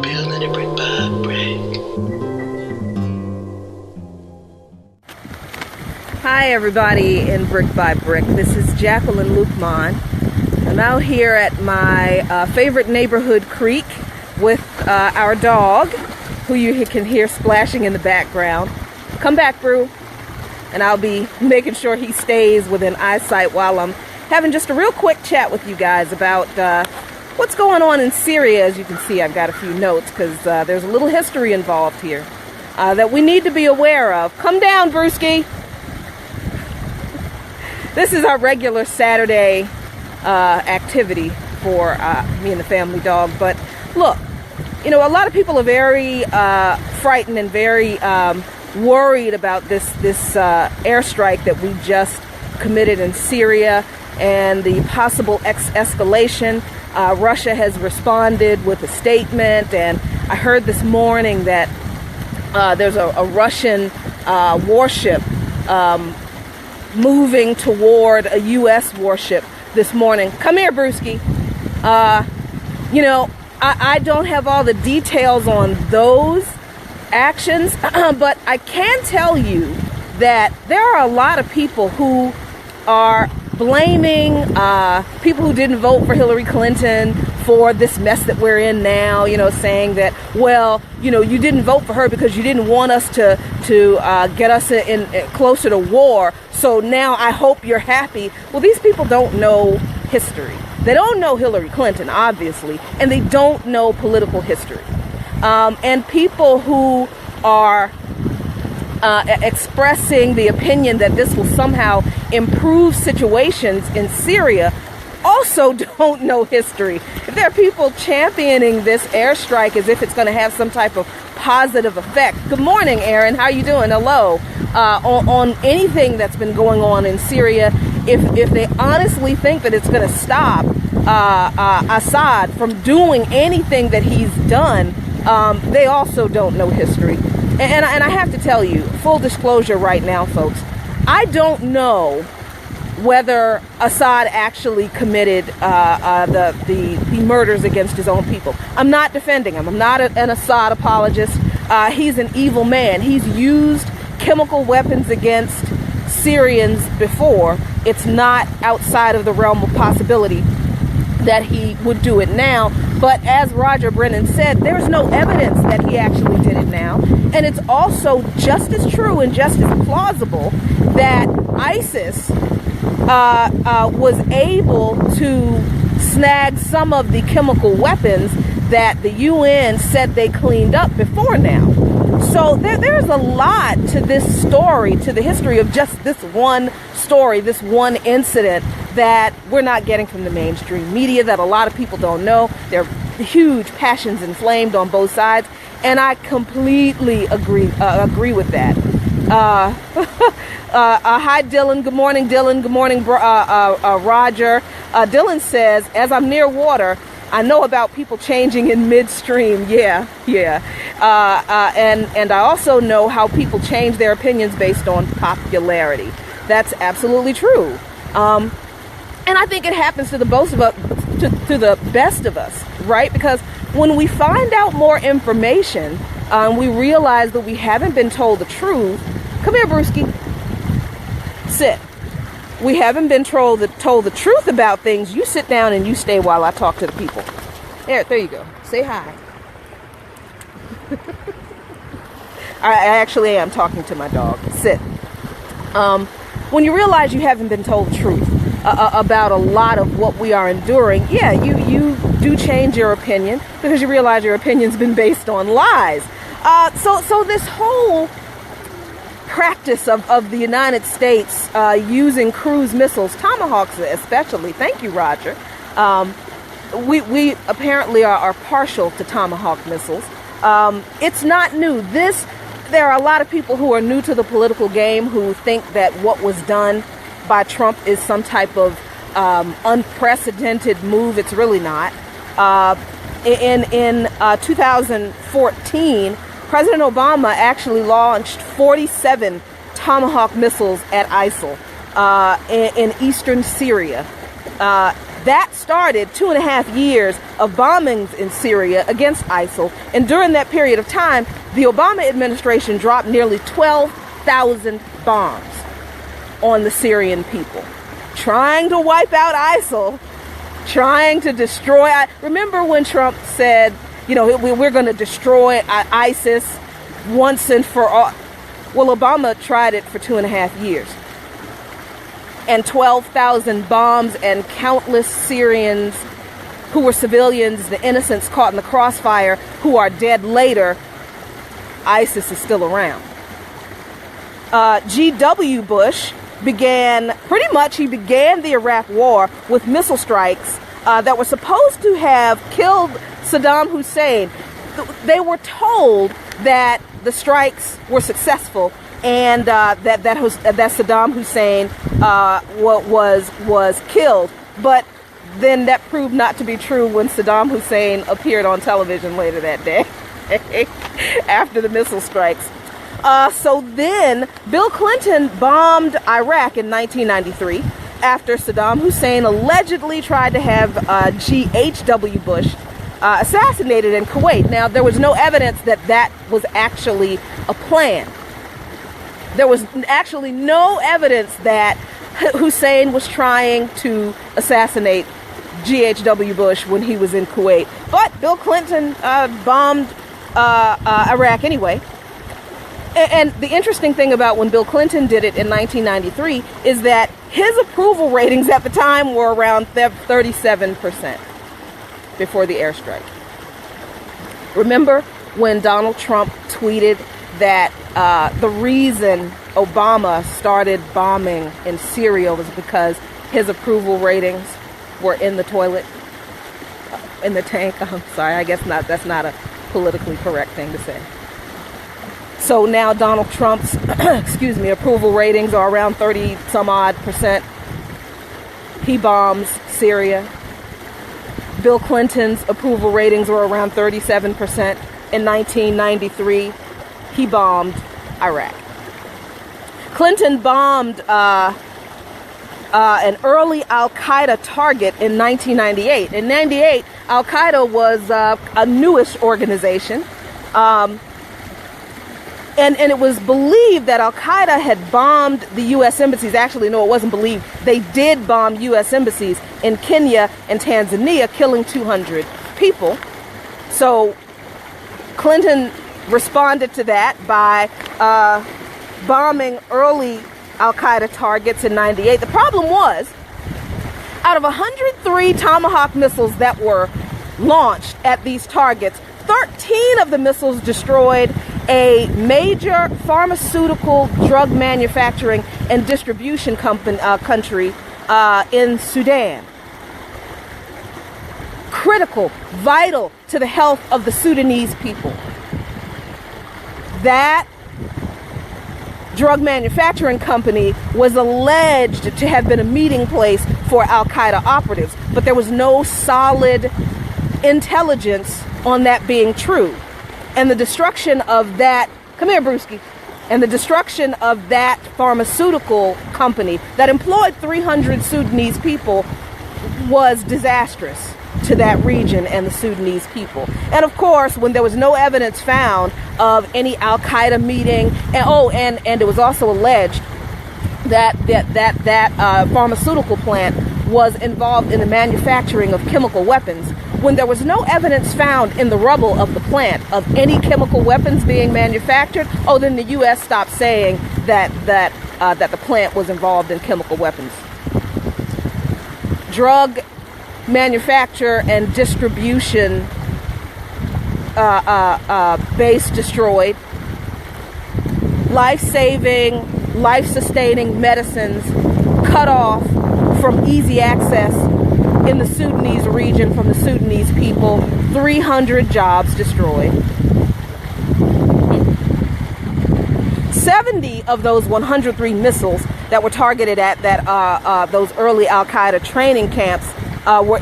Building it brick by brick. Hi everybody in Brick by Brick. This is Jacqueline Luqman. I'm out here at my favorite neighborhood creek with our dog, who you can hear splashing in the background. Come back, Brew. And I'll be making sure he stays within eyesight while I'm having just a real quick chat with you guys about what's going on in Syria. As you can see, I've got a few notes because there's a little history involved here that we need to be aware of. Come down, Brewski. This is our regular Saturday activity for me and the family dog. But look, you know, a lot of people are very frightened and very worried about this airstrike that we just committed in Syria and the possible escalation. Russia has responded with a statement, and I heard this morning that there's a Russian warship moving toward a U.S. warship this morning. Come here, Brewski. You know, I don't have all the details on those actions, but I can tell you that there are a lot of people who are blaming people who didn't vote for Hillary Clinton for this mess that we're in now, you know, saying that, well, you know, you didn't vote for her because you didn't want us to get us in closer to war, so now I hope you're happy. Well, these people don't know history. They don't know Hillary Clinton, obviously, and they don't know political history. And people who are expressing the opinion that this will somehow improve situations in Syria also don't know history. If there are people championing this airstrike as if it's going to have some type of positive effect. Good morning, Aaron. How you doing? Hello. On anything that's been going on in Syria, if they honestly think that it's going to stop Assad from doing anything that he's done, they also don't know history. And I have to tell you, full disclosure right now, folks, I don't know whether Assad actually committed the murders against his own people. I'm not defending him. I'm not an Assad apologist. He's an evil man. He's used chemical weapons against Syrians before. It's not outside of the realm of possibility that he would do it now. But as Roger Brennan said, there's no evidence that he actually did it now. And it's also just as true and just as plausible that ISIS was able to snag some of the chemical weapons that the UN said they cleaned up before now. So there's a lot to this story, to the history of just this one story, this one incident that we're not getting from the mainstream media, that a lot of people don't know. There are huge passions inflamed on both sides, and I completely agree with that. Hi, Dylan. Good morning, Dylan. Good morning, Roger. Dylan says, as I'm near water, I know about people changing in midstream. Yeah. And I also know how people change their opinions based on popularity. That's absolutely true. And I think it happens to the both of us, to the best of us, right? Because when we find out more information, we realize that we haven't been told the truth. Come here, Brewski. Sit. We haven't been told the truth about things. You sit down and you stay while I talk to the people. There you go. Say hi. I actually am talking to my dog. Sit. When you realize you haven't been told the truth about a lot of what we are enduring, yeah, you do change your opinion because you realize your opinion's been based on lies. So this whole practice of the United States using cruise missiles, Tomahawks especially, thank you, Roger, we apparently are partial to Tomahawk missiles. It's not new. There are a lot of people who are new to the political game who think that what was done by Trump is some type of unprecedented move. It's really not. In 2014, President Obama actually launched 47 Tomahawk missiles at ISIL in eastern Syria. That started 2.5 years of bombings in Syria against ISIL. And during that period of time, the Obama administration dropped nearly 12,000 bombs on the Syrian people, trying to wipe out ISIL, trying to destroy. Remember when Trump said, you know, we're going to destroy ISIS once and for all? Well, Obama tried it for 2.5 years. And 12,000 bombs and countless Syrians who were civilians, the innocents caught in the crossfire, who are dead later. ISIS is still around. G.W. Bush began the Iraq War with missile strikes that were supposed to have killed Saddam Hussein. They were told that the strikes were successful and that Saddam Hussein was killed. But then that proved not to be true when Saddam Hussein appeared on television later that day after the missile strikes. So then Bill Clinton bombed Iraq in 1993 after Saddam Hussein allegedly tried to have G.H.W. Bush assassinated in Kuwait. Now, there was no evidence that that was actually a plan. There was actually no evidence that Hussein was trying to assassinate G.H.W. Bush when he was in Kuwait. But Bill Clinton bombed Iraq anyway. And the interesting thing about when Bill Clinton did it in 1993 is that his approval ratings at the time were around 37% before the airstrike. Remember when Donald Trump tweeted that the reason Obama started bombing in Syria was because his approval ratings were in the toilet, in the tank? I'm sorry, I guess not. That's not a politically correct thing to say. So now Donald Trump's, approval ratings are around 30 some odd percent. He bombs Syria. Bill Clinton's approval ratings were around 37% in 1993. He bombed Iraq. Clinton bombed an early Al-Qaeda target in 1998. In 98, Al-Qaeda was a newish organization. And it was believed that Al-Qaeda had bombed the U.S. embassies. Actually, no, it wasn't believed. They did bomb U.S. embassies in Kenya and Tanzania, killing 200 people. So Clinton responded to that by bombing early Al-Qaeda targets in 98. The problem was, out of 103 Tomahawk missiles that were launched at these targets, 13 of the missiles destroyed a major pharmaceutical drug manufacturing and distribution country in Sudan. Critical, vital to the health of the Sudanese people. That drug manufacturing company was alleged to have been a meeting place for Al-Qaeda operatives, but there was no solid intelligence on that being true. And the destruction of that, come here, Brewski, and the destruction of that pharmaceutical company that employed 300 Sudanese people was disastrous to that region and the Sudanese people. And of course, when there was no evidence found of any Al-Qaeda meeting, and it was also alleged that pharmaceutical plant was involved in the manufacturing of chemical weapons. When there was no evidence found in the rubble of the plant of any chemical weapons being manufactured, then the U.S. stopped saying that the plant was involved in chemical weapons. Drug manufacture and distribution base destroyed. Life-saving, life-sustaining medicines cut off from easy access in the Sudanese region from the Sudanese people. 300 jobs destroyed. 70 of those 103 missiles that were targeted at those early Al-Qaeda training camps were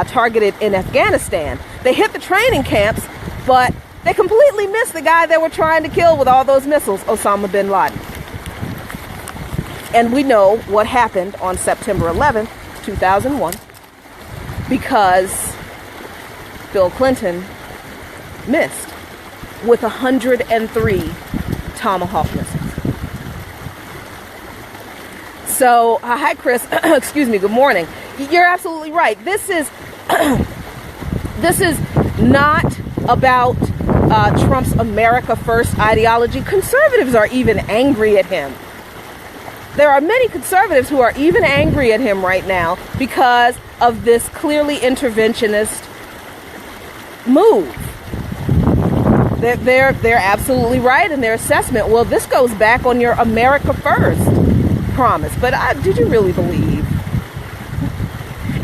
targeted in Afghanistan. They hit the training camps, but they completely missed the guy they were trying to kill with all those missiles, Osama bin Laden. And we know what happened on September 11th, 2001. because Bill Clinton missed with 103 Tomahawk missiles. So, hi Chris, excuse me, good morning. You're absolutely right. This is not about Trump's America First ideology. Conservatives are even angry at him. There are many conservatives who are even angry at him right now because of this clearly interventionist move. They're absolutely right in their assessment. Well, this goes back on your America First promise. But did you really believe?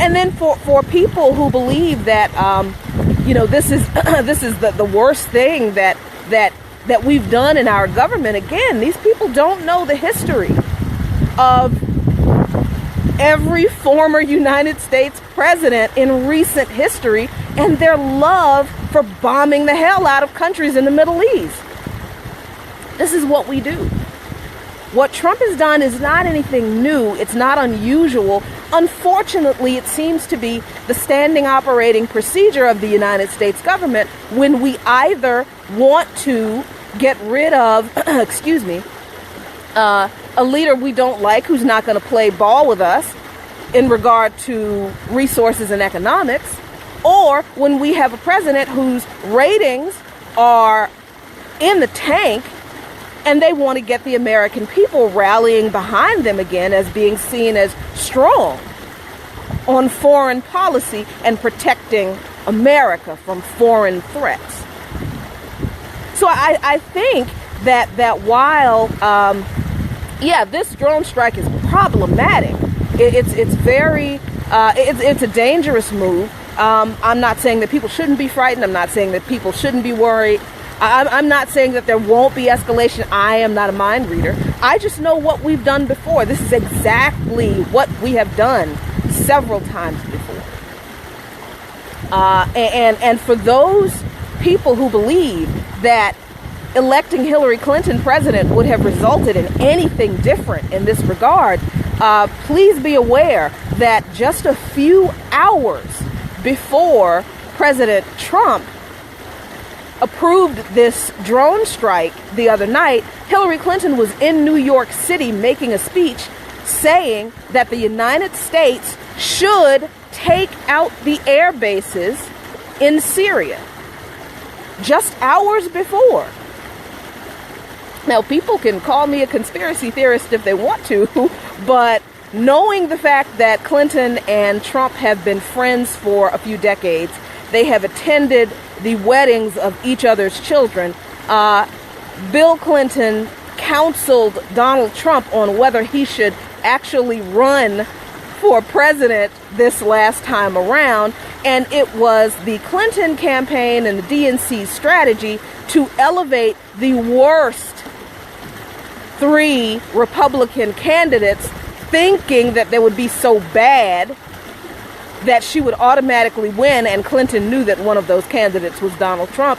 And then for people who believe that this is this is the worst thing that we've done in our government, again, these people don't know the history of every former United States president in recent history and their love for bombing the hell out of countries in the Middle East. This is what we do. What Trump has done is not anything new. It's not unusual. Unfortunately, it seems to be the standing operating procedure of the United States government when we either want to get rid of, a leader we don't like who's not going to play ball with us in regard to resources and economics, or when we have a president whose ratings are in the tank and they want to get the American people rallying behind them again as being seen as strong on foreign policy and protecting America from foreign threats. So I think that while, this drone strike is problematic, it's very, it's a dangerous move. I'm not saying that people shouldn't be frightened. I'm not saying that people shouldn't be worried. I'm not saying that there won't be escalation. I am not a mind reader. I just know what we've done before. This is exactly what we have done several times before. And for those people who believe that electing Hillary Clinton president would have resulted in anything different in this regard, please be aware that just a few hours before President Trump approved this drone strike the other night, Hillary Clinton was in New York City making a speech saying that the United States should take out the air bases in Syria. Just hours before. Now, people can call me a conspiracy theorist if they want to, but knowing the fact that Clinton and Trump have been friends for a few decades, they have attended the weddings of each other's children. Bill Clinton counseled Donald Trump on whether he should actually run for president this last time around. And it was the Clinton campaign and the DNC's strategy to elevate the worst three Republican candidates, thinking that they would be so bad that she would automatically win, and Clinton knew that one of those candidates was Donald Trump.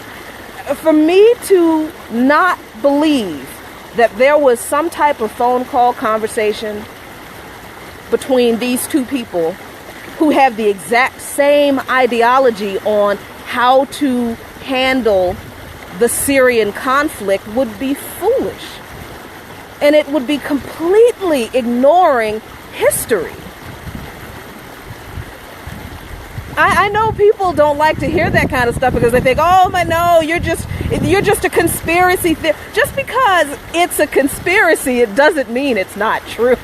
For me to not believe that there was some type of phone call conversation between these two people who have the exact same ideology on how to handle the Syrian conflict would be foolish. And it would be completely ignoring history. I know people don't like to hear that kind of stuff because they think, oh my no, you're just a conspiracy theory. Just because it's a conspiracy, it doesn't mean it's not true.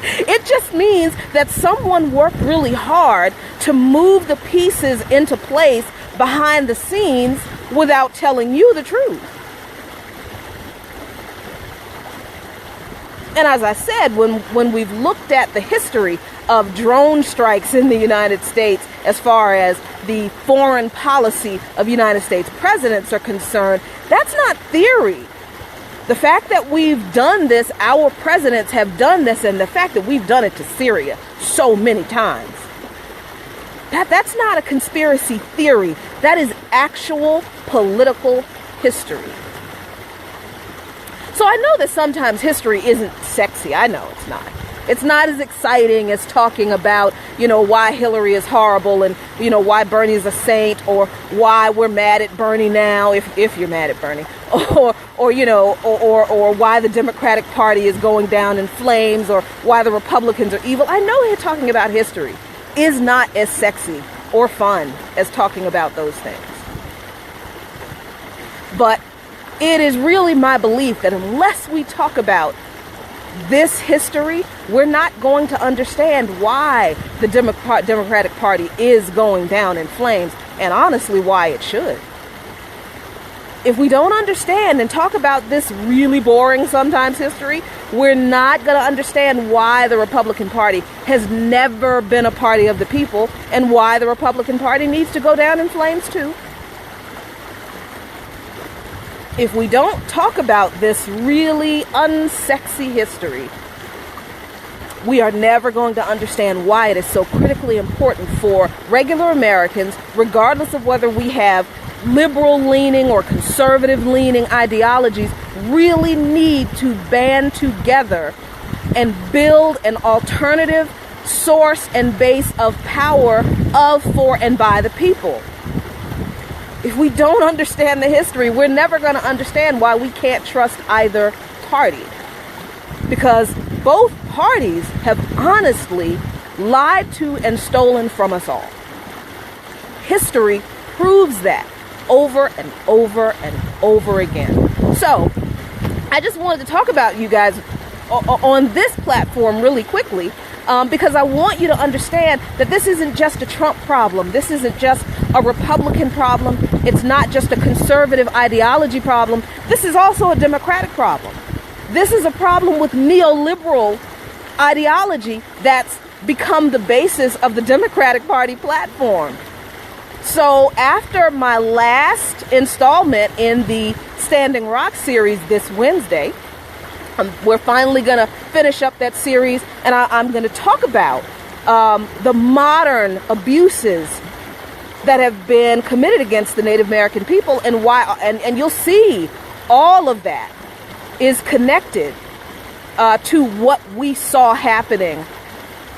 It just means that someone worked really hard to move the pieces into place behind the scenes without telling you the truth. And as I said, when we've looked at the history of drone strikes in the United States as far as the foreign policy of United States presidents are concerned, that's not theory. The fact that we've done this, our presidents have done this, and the fact that we've done it to Syria so many times, that's not a conspiracy theory. That is actual political history. So I know that sometimes history isn't sexy. I know it's not. It's not as exciting as talking about, why Hillary is horrible and, why Bernie's a saint, or why we're mad at Bernie now, if you're mad at Bernie, or why the Democratic Party is going down in flames, or why the Republicans are evil. I know talking about history is not as sexy or fun as talking about those things. But it is really my belief that unless we talk about this history, we're not going to understand why the Democratic Party is going down in flames, and honestly, why it should. If we don't understand and talk about this really boring sometimes history, we're not going to understand why the Republican Party has never been a party of the people, and why the Republican Party needs to go down in flames too. If we don't talk about this really unsexy history, we are never going to understand why it is so critically important for regular Americans, regardless of whether we have liberal-leaning or conservative-leaning ideologies, really need to band together and build an alternative source and base of power of, for, and by the people. If we don't understand the history, we're never going to understand why we can't trust either party. Because both parties have honestly lied to and stolen from us all. History proves that over and over and over again. So, I just wanted to talk about you guys on this platform really quickly, because I want you to understand that this isn't just a Trump problem. This isn't just a Republican problem. It's not just a conservative ideology problem. This is also a Democratic problem. This is a problem with neoliberal ideology that's become the basis of the Democratic Party platform. So after my last installment in the Standing Rock series this Wednesday, we're finally going to finish up that series, and I'm going to talk about the modern abuses that have been committed against the Native American people, and why. And you'll see all of that is connected to what we saw happening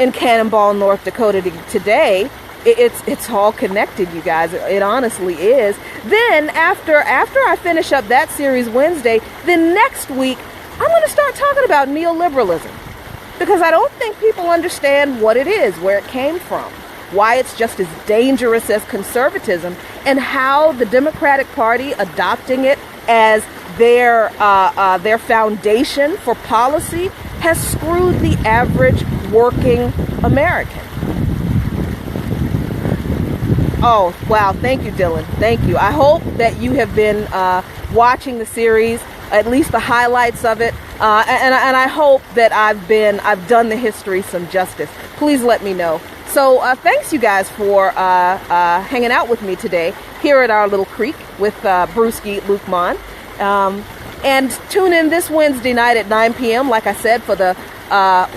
in Cannonball, North Dakota today. It's all connected, you guys. It honestly is. Then after I finish up that series Wednesday, then next week I'm going to start talking about neoliberalism, because I don't think people understand what it is, where it came from, why it's just as dangerous as conservatism, and how the Democratic Party adopting it as their foundation for policy has screwed the average working American. Oh, wow. Thank you, Dylan. Thank you. I hope that you have been watching the series, at least the highlights of it. And I hope that I've done the history some justice. Please let me know. So thanks, you guys, for hanging out with me today here at our little creek with Brewski Luqman. And tune in this Wednesday night at 9 p.m., like I said, for the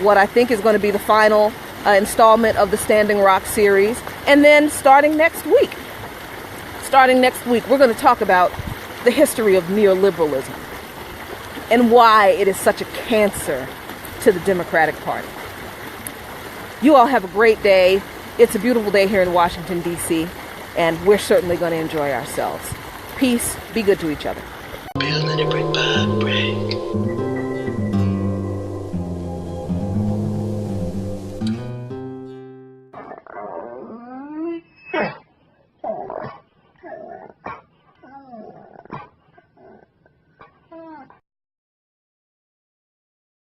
what I think is going to be the final installment of the Standing Rock series. And then starting next week, we're going to talk about the history of neoliberalism and why it is such a cancer to the Democratic Party. You all have a great day. It's a beautiful day here in Washington, D.C., and we're certainly going to enjoy ourselves. Peace. Be good to each other. Building it brick by brick.